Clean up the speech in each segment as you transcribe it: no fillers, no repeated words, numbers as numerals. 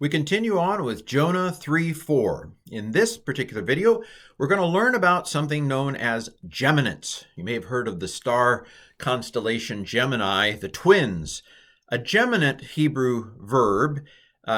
We continue on with Jonah 3:4. In this particular video, we're going to learn about something known as geminates. You may have heard of the star constellation Gemini, the twins. A geminate Hebrew verb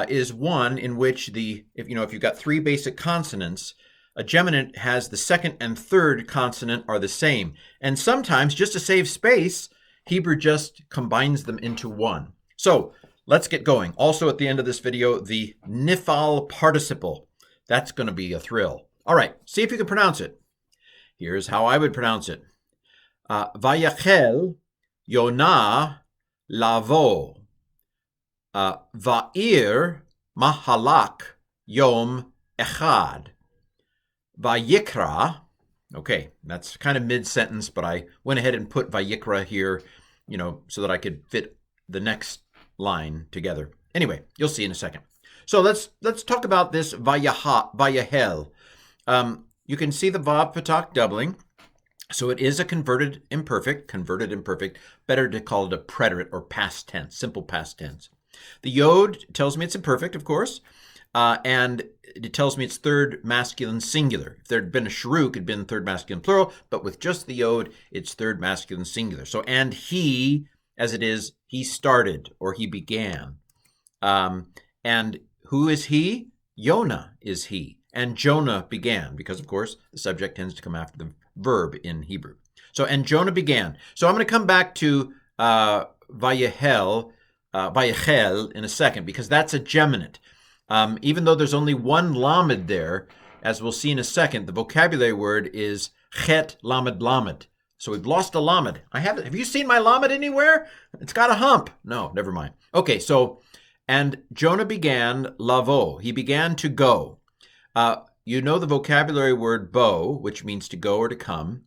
is one in which if you've got three basic consonants, a geminate has the second and third consonant are the same. And sometimes, just to save space, Hebrew just combines them into one. So let's get going. Also at the end of this video, the Niph'al participle. That's going to be a thrill. All right, see if you can pronounce it. Here's how I would pronounce it. Vayachel Yonah lavo. Va'ir mahalak yom echad. Vayikra. Okay, that's kind of mid-sentence, but I went ahead and put Vayikra here, so that I could fit the next line together. Anyway, you'll see in a second. So let's talk about this vayahel. You can see the vav patak doubling. So it is a converted imperfect. Better to call it a preterite or past tense, simple past tense. The yod tells me it's imperfect, of course, and it tells me it's third masculine singular. If there had been a sharuk, it'd been third masculine plural, but with just the yod, it's third masculine singular. So, and he, as it is, he started or he began. And who is he? Yonah is he. And Jonah began, because, of course, the subject tends to come after the verb in Hebrew. So, and Jonah began. So I'm going to come back to Vayachel in a second, because that's a geminate. Even though there's only one lamed there, as we'll see in a second, the vocabulary word is chet lamed lamed. So we've lost a lamed. Have you seen my lamed anywhere? It's got a hump. No, never mind. Okay, so, and Jonah began lavo. He began to go. You know the vocabulary word bo, which means to go or to come.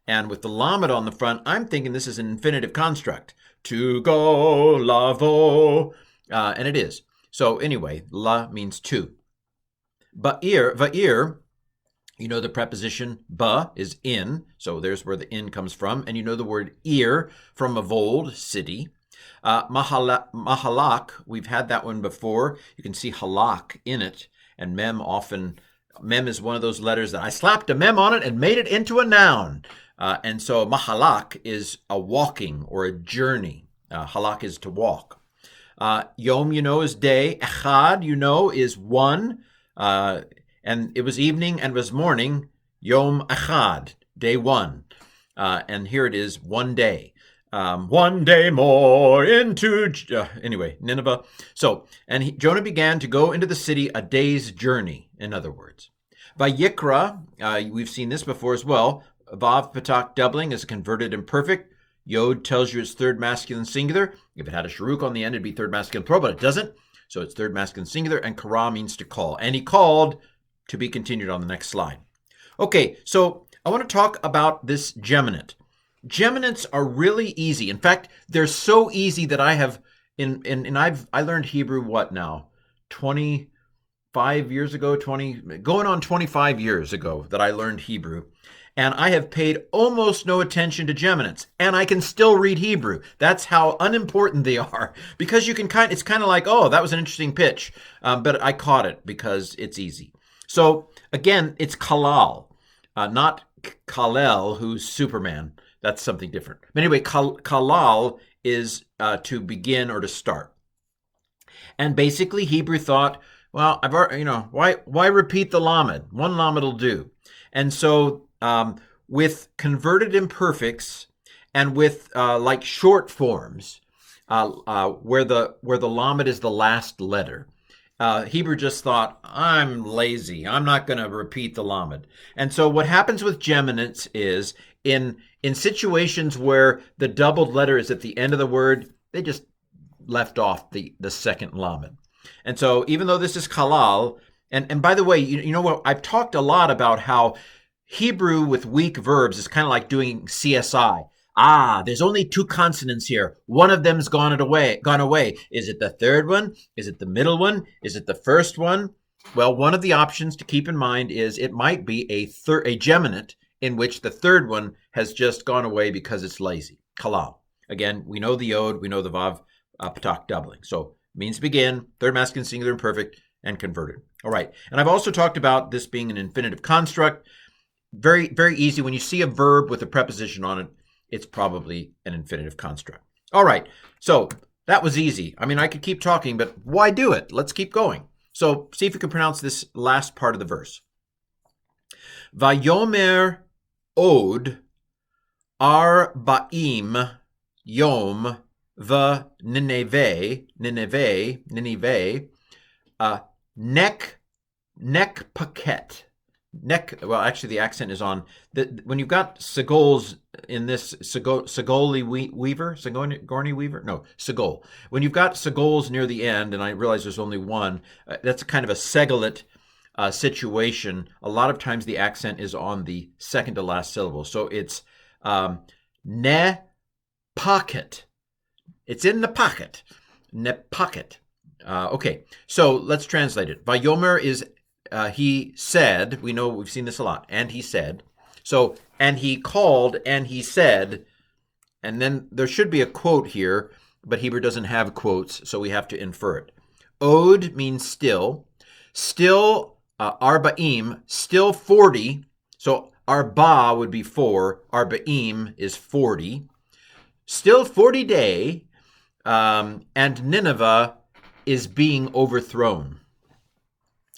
And with the lamed on the front, I'm thinking this is an infinitive construct. To go, lavo. And it is. So anyway, la means to. Va'ir, you know the preposition ba is in, so there's where the in comes from. And you know the word ir from of old, city. Mahalak, we've had that one before. You can see halak in it. And mem is one of those letters that I slapped a mem on it and made it into a noun. And so mahalak is a walking or a journey. Halak is to walk. Yom, is day. Echad, is one. And it was evening and was morning. Yom Echad, day one. And here it is, one day. One day more into, Nineveh. So, and Jonah began to go into the city a day's journey, in other words. Vayikra, we've seen this before as well. Vav patak doubling is converted imperfect. Yod tells you it's third masculine singular. If it had a sharuk on the end, it'd be third masculine plural, but it doesn't. So it's third masculine singular, and kara means to call. And he called, to be continued on the next slide. Okay, so I want to talk about this geminate. Geminates are really easy. In fact, they're so easy that I have, I learned Hebrew, what now? 25 years ago, going on 25 years ago that I learned Hebrew. And I have paid almost no attention to geminates, and I can still read Hebrew. That's how unimportant they are, because you can it's kind of like, oh, that was an interesting pitch, but I caught it because it's easy. So again, it's kalal, not Kal-El, who's Superman. That's something different. But anyway, kalal is to begin or to start. And basically, Hebrew thought, well, I've already, why repeat the lamed? One lamed will do. And so with converted imperfects and with like short forms, where the lamed is the last letter, Hebrew just thought, I'm lazy. I'm not going to repeat the lamed. And so what happens with geminates is in situations where the doubled letter is at the end of the word, they just left off the second lamed. And so even though this is kalal, and by the way, you know what? I've talked a lot about how Hebrew with weak verbs is kind of like doing CSI. There's only two consonants here. One of them's gone away. Is it the third one? Is it the middle one? Is it the first one? Well, one of the options to keep in mind is it might be a geminate in which the third one has just gone away because it's lazy. Kalal. Again, we know the yod, we know the vav patak doubling. So means begin, third masculine singular imperfect, and converted. All right. And I've also talked about this being an infinitive construct. Very, very easy. When you see a verb with a preposition on it, it's probably an infinitive construct. All right. So that was easy. I mean, I could keep talking, but why do it? Let's keep going. So see if you can pronounce this last part of the verse. Vayomer od arba'im yom v'nineveh, nek paket. Well, actually, the accent is on. When you've got segols in this, segoli weaver? No, segol. When you've got segols near the end, and I realize there's only one, that's kind of a segolet situation. A lot of times the accent is on the second to last syllable. So it's ne pocket. It's in the pocket. Ne pocket. Okay, so let's translate it. Vayomer is he said. We know we've seen this a lot. And he said. So, and he called and he said. And then there should be a quote here, but Hebrew doesn't have quotes, so we have to infer it. Od means still. Still, arba'im, still 40. So arba would be 4. Arba'im is 40. Still 40 day. And Nineveh is being overthrown.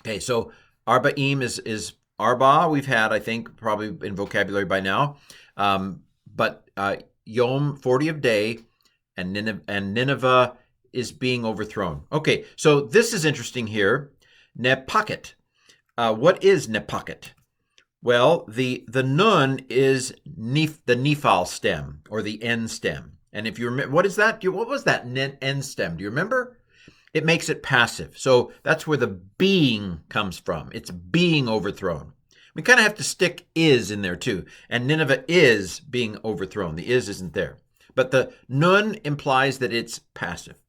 Okay, so arba'im is arba we've had, I think, probably in vocabulary by now. But yom, 40 of day, and Nineveh is being overthrown. Okay, so this is interesting here. Nepaket. What is nepaket? Well, the nun is the Niph'al stem, or the N stem. And if you remember, what is that? What was that N stem? Do you remember? It makes it passive. So that's where the being comes from. It's being overthrown. We kind of have to stick is in there too. And Nineveh is being overthrown. The is isn't there. But the nun implies that it's passive.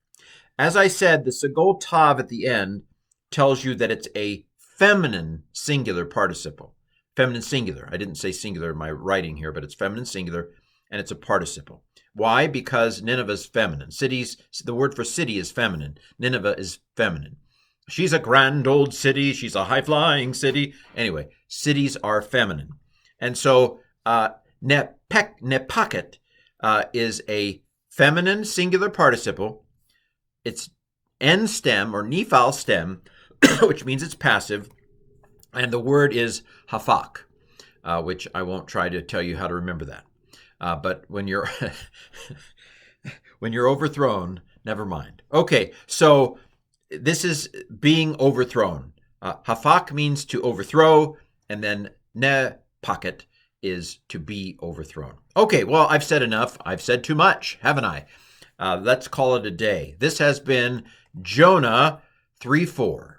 As I said, the segol tav at the end tells you that it's a feminine singular participle. Feminine singular. I didn't say singular in my writing here, but it's feminine singular, and it's a participle. Why? Because Nineveh is feminine. Cities, the word for city is feminine. Nineveh is feminine. She's a grand old city. She's a high-flying city. Anyway, cities are feminine. And so nepaket is a feminine singular participle. It's N stem or Niph'al stem, which means it's passive. And the word is hafak, which I won't try to tell you how to remember that. But when you're when you're overthrown, never mind. Okay, so this is being overthrown. Hafak means to overthrow, and then ne pocket is to be overthrown. Okay, well, I've said enough. I've said too much, haven't I? Let's call it a day. This has been Jonah 3:4.